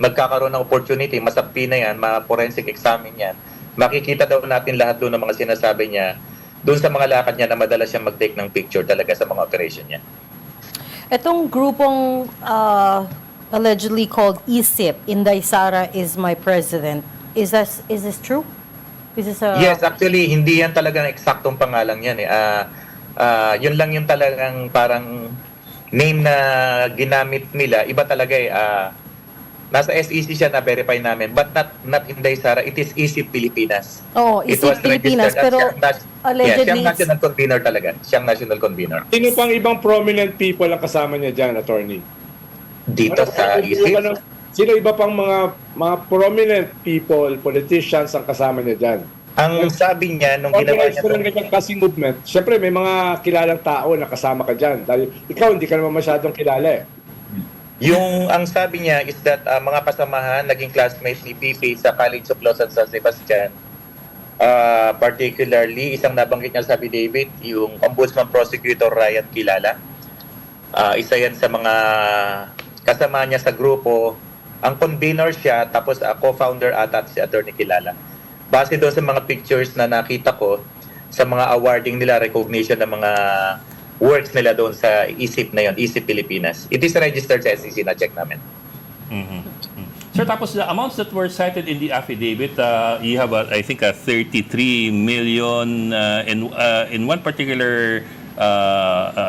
magkakaroon ng opportunity, masakpi na yan, ma-forensic examine yan, makikita daw natin lahat doon ng mga sinasabi niya, doon sa mga lakad niya na madalas siya mag-take ng picture talaga sa mga operation niya. Itong grupong allegedly called ISIP, Inday Sara is my president. Is this true? Is this Yes, actually, hindi yan talagang eksaktong pangalan yan yun lang yung talagang parang name na ginamit nila. Iba talaga nasa SEC siya na verify namin, but not Inday Sara, it is ISIP Pilipinas. ISIP Pilipinas, pero allegedly siyang national convener talaga. Siyang national convener. Sino pang ibang prominent people ang kasama niya dyan, attorney? Dito sa ISIP? Sino iba pang mga prominent people, politicians ang kasama niya dyan? Ang sabi niya, nung ginawa niya ng ganyang kasing movement, siyempre may mga kilalang tao na kasama ka dyan. Dahil ikaw, hindi ka naman masyadong kilala ang sabi niya is that mga kasamahan, naging classmates ni PP sa College of Law San Sebastian, particularly, isang nabanggit niya sa affidavit, yung Ombudsman Prosecutor Ryan Kilala. Isa yan sa mga kasama niya sa grupo Ang convener siya, tapos co-founder ata si Attorney Kilala. Base doon sa mga pictures na nakita ko, sa mga awarding nila, recognition ng mga works nila doon sa ISIP na yon, ISIP Pilipinas. It is registered sa SEC, na-check namin. Sir, tapos the amounts that were cited in the affidavit, you have, I think, 33 million in one particular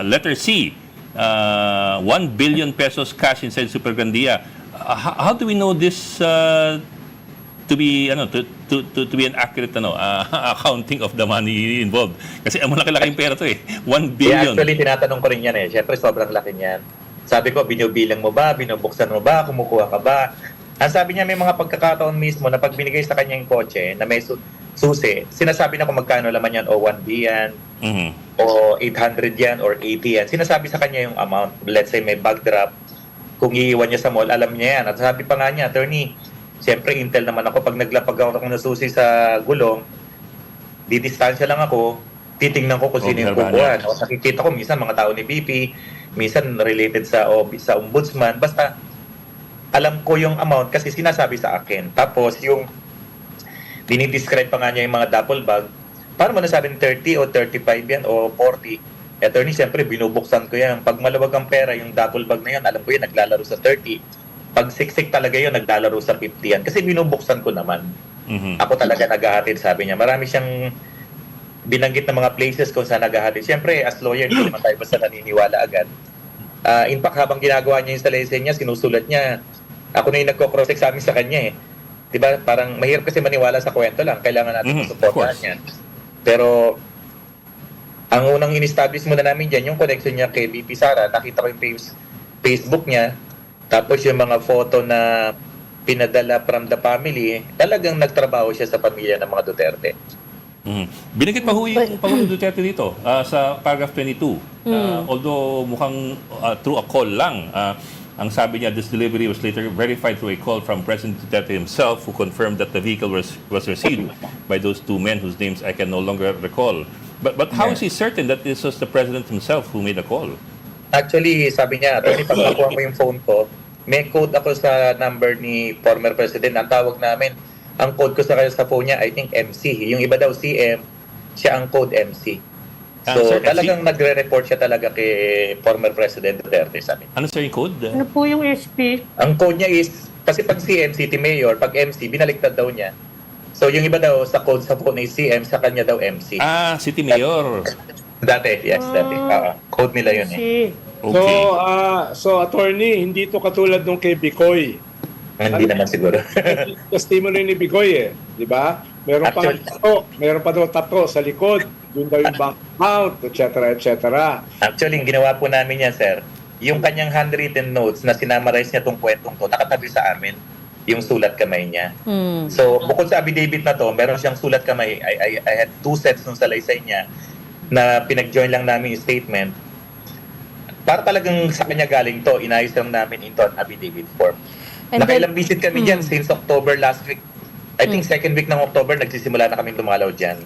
letter C, 1 billion pesos cash inside Supergrandia. How do we know this to be to be an accurate accounting of the money involved? Kasi ang malaki-laking pera to eh. 1 billion. Yeah, actually, tinatanong ko rin yan eh. Siyempre, sobrang laki niyan. Sabi ko, binubilang mo ba? Binubuksan mo ba? Kumukuha ka ba? Ang sabi niya, may mga pagkakataon mismo na pag binigay sa kanya yung kotse na may susi, sinasabi na kung magkano laman yan, o 1B yan, o 800 yan, or 80 yan. Sinasabi sa kanya yung amount. Let's say may bag drop. Kung iiwan niya sa mall, alam niya yan. At sabi pa nga niya, attorney, siyempre, intel naman ako. Pag naglapag ako ng susi sa gulong, didistansya lang ako, titingnan ko kung sino yung kukuha. No? Nakikita ko, minsan mga tao ni BP, minsan related sa ombudsman. Basta, alam ko yung amount kasi sinasabi sa akin. Tapos, yung dinidescribe pa nga niya yung mga duffel bag, paano mo nasabing 30 o 35 yan o 40? Attorney, siyempre, binubuksan ko yan. Pag malawag ang pera, yung duffel bag na yan, alam ko yan, naglalaro sa 30. Pag siksik talaga yun, naglalaro sa 50 yan. Kasi binubuksan ko naman. Ako talaga naghahatid, sabi niya. Marami siyang binanggit na mga places kung saan naghahatid. Siyempre, as lawyer, hindi naman tayo basta naniniwala agad. In fact, habang ginagawa niya yung sa lesson niya, sinusulat niya, ako na yung nagko-cross-examine sa kanya eh. Diba? Parang mahirap kasi maniwala sa kwento lang. Kailangan natin masuportahan yan. Pero, ang unang in-establish muna namin dyan, yung connection niya kay VP Sara, nakita ko yung Facebook niya, tapos yung mga photo na pinadala from the family, talagang nagtrabaho siya sa pamilya ng mga Duterte. Binanggit pa ho yung Pangulong Duterte dito sa paragraph 22. Although mukhang through a call lang, ang sabi niya, this delivery was later verified through a call from President Duterte himself, who confirmed that the vehicle was received by those two men whose names I can no longer recall. But how is he certain that this was the President himself who made the call? Actually, sabi niya, Tony, pag nakuha mo yung phone ko, may code ako sa number ni former President. Ang tawag namin, ang code ko sa phone niya, I think MC. Yung iba daw CM, siya ang code MC. So, Sir, talagang nagre-report siya talaga kay former President Duterte, sabi. Ano sir yung code? Ano po yung SP? Ang code niya is, kasi pag CM, City Mayor, pag MC, binaliktad daw niya. So, yung iba daw sa code sa phone ay CM, sa kanya daw MC. City Mayor. Dati, yes, dati. Code nila yun eh. Okay. So attorney, hindi to katulad nung kay Bicoy. Hindi naman siguro. Testimony ni Bicoy eh, di ba? Meron pa daw tato sa likod. Doon daw yung bank account, etc., etc. Actually, yung ginawa po namin yan, sir, yung kanyang handwritten notes na sinamarize niya tong kwentong to, nakatabi sa amin yung sulat kamay niya. So, bukod sa affidavit na to, meron siyang sulat kamay. I had 2 sets ng salaysay niya na pinag-join lang namin yung statement. Para talagang sa kanya galing to, inayos lang namin into an affidavit form. Nakailang visit kami dyan since October last week. I think second week ng October, nagsisimula na kami dumalaw dyan.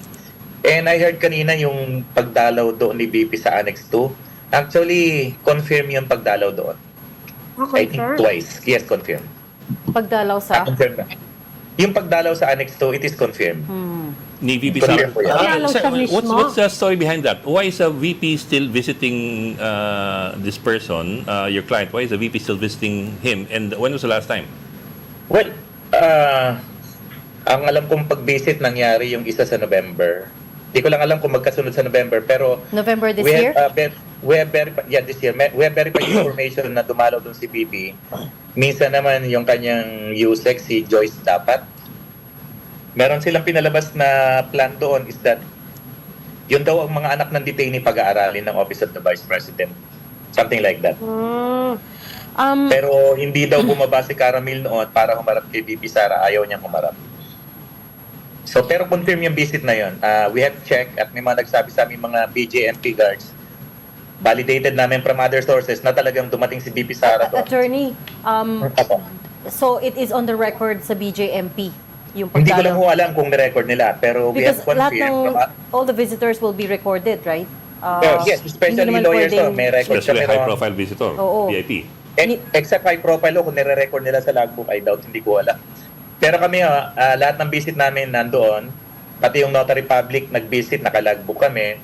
And I heard kanina yung pagdalaw doon ni BP sa Annex 2. Actually, confirm yung pagdalaw doon. I think twice. Yes, confirm. Pagdalaw sa? Confirm na. Yung pagdalaw sa Annex 2, it is confirmed. Ni VP Confirm po yan. Sir, what's the story behind that? Why is a VP still visiting this person, your client? Why is the VP still visiting him? And when was the last time? Well, ang alam kong pag-visit nangyari yung isa sa November. Hindi ko lang alam kung magkasunod sa November, pero November this year? We have verified, this year. We have verified information na dumalaw doon si BP. Minsan naman yung kanyang USEC, si Joyce Dapat. Meron silang pinalabas na plan doon is that yun daw ang mga anak ng detainee pag-aaralin ng Office of the Vice President. Something like that. Pero hindi daw bumaba si Caramil noon para humarap kay BP Sara. Ayaw niyang humarap. So, pero confirm yung visit na yun. We have checked at may mga nagsabi sa aming mga BJMP guards. Validated namin from other sources na talagang dumating si BP Sara doon. Attorney, so it is on the record sa BJMP? Yung Hindi ko lang pagdalaw? alam kung na-record nila, pero we have Because lahat confirmed. ng, all the visitors will be recorded, right? Yes, especially hindi naman lawyers. pwedeng- May record Especially kami ron. high-profile visitor, Oo. VIP. Except high profile kung nire-record nila sa logbook, I doubt, hindi ko alam. Pero kami, lahat ng visit namin nandoon, pati yung notary public nag-visit, naka-logbook kami.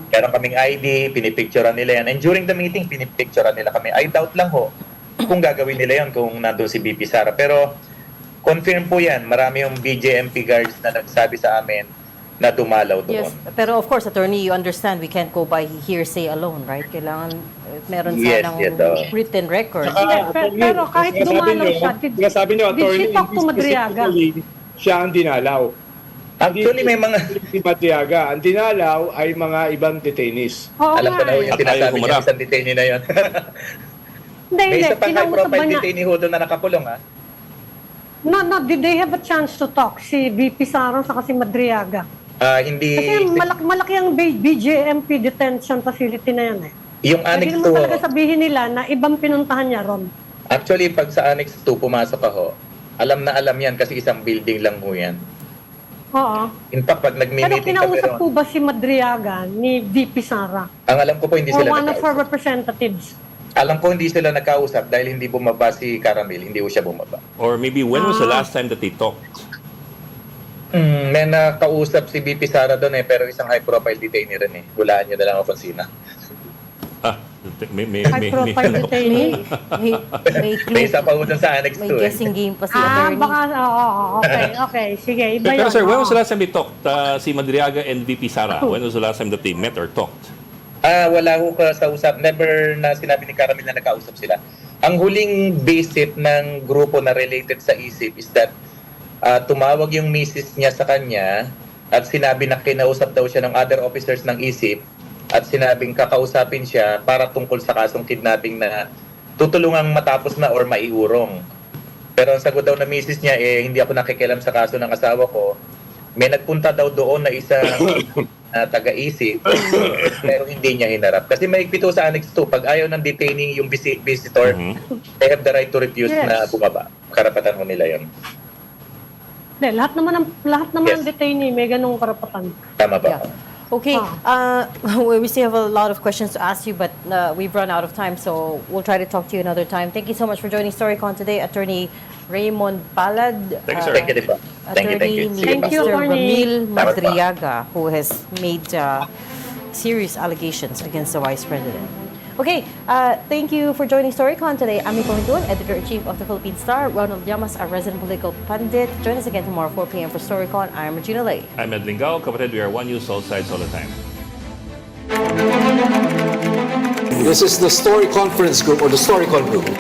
Meron kaming ID, pinipicturean nila yan. And during the meeting, pinipicturean nila kami. I doubt lang ho kung gagawin nila yon kung nandun si BP Sara. Pero confirm po yan. Marami yung BJMP guards na nagsabi sa amin na dumalaw doon. Yes, pero of course, attorney, you understand we can't go by hearsay alone, right? Kailangan meron sanang written record. Pero kahit dumalaw siya, Sabi niyo, did attorney, she talk to Madriaga? siya ang dinalaw. Actually, may mga... Si Madriaga, ang dinalaw ay mga ibang detainees. Oo Alam ko nga na eh. yung sinasabi niya, isang detainee na yun. Hindi, May isa pang high kinausap ba profile niya? detainee ho doon na nakakulong, ha? No, did they have a chance to talk? Si VP Sara sa si Madriaga? Hindi... Kasi malaki ang BJMP detention facility na yan eh. Yung Annex Pwede 2 naman ho. talaga sabihin nila na ibang pinuntahan niya ron. Actually, pag sa Annex 2 pumasok ka ho, alam na alam yan kasi isang building lang ho yan. Oo. In fact, pag Pero nagmi-meeting kinausap kami po ron, ba si Madriaga ni VP Sara? ang alam ko po hindi Or sila one of her nagkausap. representatives? Alam ko hindi sila nagkausap dahil hindi bumaba si Caramel, hindi ho siya bumaba. Or maybe when was the last time that they talked? May nakausap si BP Sara doon pero isang high-profile detainee rin eh. Hulaan nyo na lang ako kung sino. Ah, High profile detainee? May May clue, isa pa ho doon sa Annex 2 may eh. guessing game pa si Ah, attorney. baka, okay. Sige, iba Pero yun. sir, when was the oo. last time they talked? Si Madriaga and VP Sara, when was the last time that they met or talked? Wala ho ka sa usap. Never na sinabi ni Caramel na nagkausap sila. Ang huling visit ng grupo na related sa ISIP is that tumawag yung misis niya sa kanya at sinabi na kinausap daw siya ng other officers ng ISIP at sinabing kakausapin siya para tungkol sa kasong kidnapping na tutulungang matapos na or maiurong. Pero ang sagot daw na misis niya, hindi ako nakikialam sa kaso ng asawa ko. May nagpunta daw doon na isa taga-ISIP pero hindi niya hinarap. Kasi may pito sa Annex 2, pag ayaw ng detainee yung visitor, they have the right to refuse Yes. na bumaba. Karapatan ko nila yon. Hindi, lahat naman Yes. ng detainee may ganung karapatan. Tama ba? Yeah. Okay, we still have a lot of questions to ask you, but we've run out of time, so we'll try to talk to you another time. Thank you so much for joining StoryCon today, Attorney Raymond Palad. Thank you, sir. Thank you, din po. Thank you, thank you. Attorney Sige Thank po. you, Mr. Attorney. Ramil Tama po. Madriaga, who has made serious allegations against the Vice President. Okay, thank you for joining StoryCon today. I'm Miko Hindun, Editor-in-Chief of the Philippine Star. Ronald Llamas, our resident political pundit. Join us again tomorrow, 4 p.m. for StoryCon. I'm Regina Lay. I'm Ed Lingao. Kapatid, we are One News, all sides, all the time. This is the Story Conference Group or the StoryCon Group.